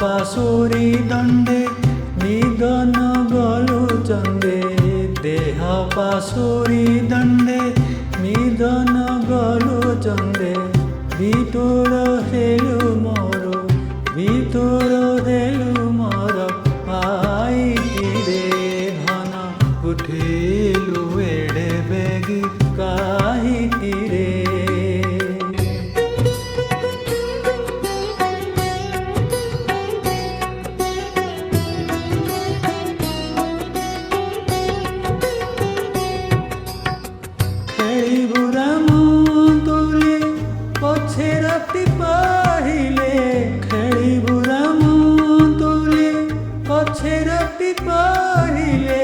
পাশুরি দণ্ডে নিদন গলু চন্দে দেহ পাশুরি দণ্ডে নিদন গলু চন্দে ভিতর হেলু মর ভিতর হেলু মর পাই কিরে ধন উঠিলু এড়ে বেগি কাহি কিরে পছেরাতি পাহিলে খেলিবু রাম তুলে পছেরাতি পাহিলে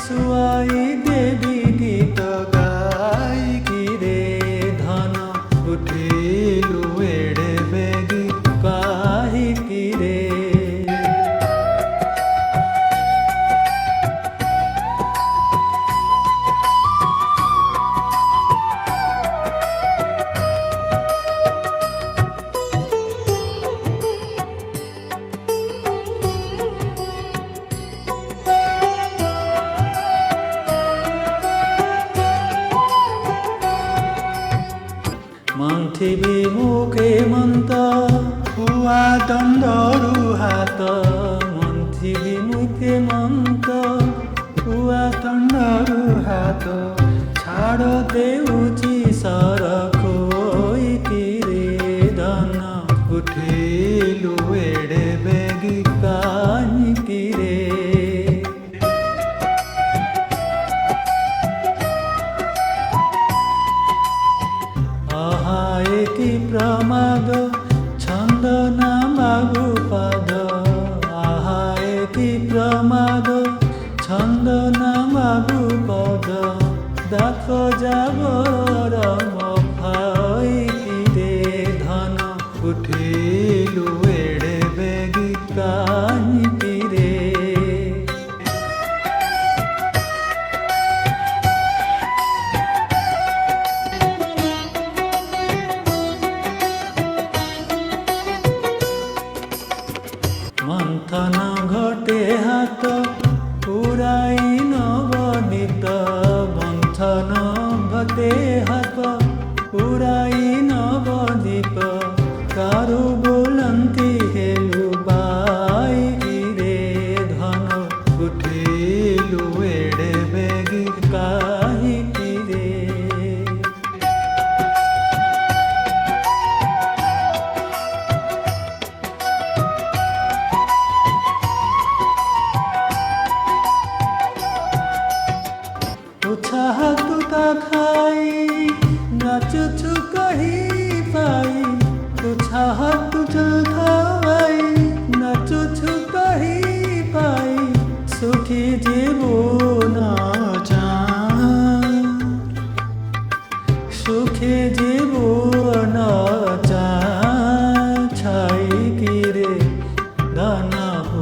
শুয়াই দেবী গীত গাই কিরে ধন উঠিলু এড়ে বেগি কাহি কিরে মন্থিবি মুখে মন্ত হুয়া দণ্ডরু হাত মন্থিবি মুখে মন্ত হুয়া দণ্ডরু হাত ছাড় দেউছি সরখ কিরে ধন উঠিলু এড়ে বেগি কাহি কিরে এতি প্রমাদ ছন্দ নামাগু পদ আহা এতি প্রমাদ ছন্দ নামাগু পদ দেখো যাবর মফাই কিরে ধন উঠিলু এড়ে বেগি কাহি কিরে মন্থন ঘটে হাত পুরাই নবনীত মন্থন ঘটে হাত পুরাই নবদীপ কারু বলন্তি হেলু বাই কিরে ধন উঠিলু এড়ে বেগি কাহি কিরে হাতুতা খাই নাচুছু কহি পাই তুছা হাতুছু খাই নাচুছু কহি পাই সুখী জীবন সুখী জীবন ছাই কিরে ধন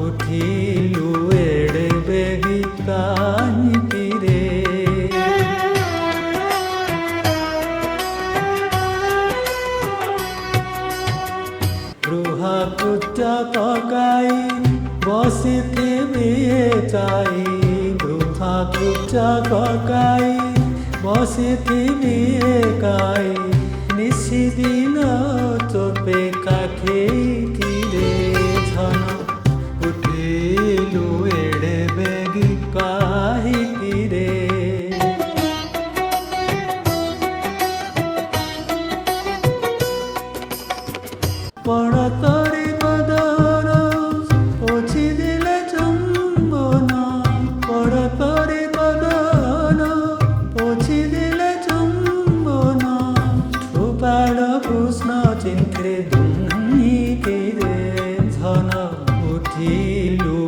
উঠিলু এড়ে বেগি কাহি কিরে কুচা পকাই বসিথিবি চাই বৃথা কুচা পকাই বসিথিবি কাই নিশিদিন চোপে কাখে কিরে ধন উঠিলু এড়ে বেগি কাহি কিরে পড়তরি বদন পছি দিলে চুম্বন পড়তরি বদন পছি দিলে চুম্বন ঠোপাড় কৃষ্ণ চিন্ত্রে দুর্নি কিরে ধন উঠিলু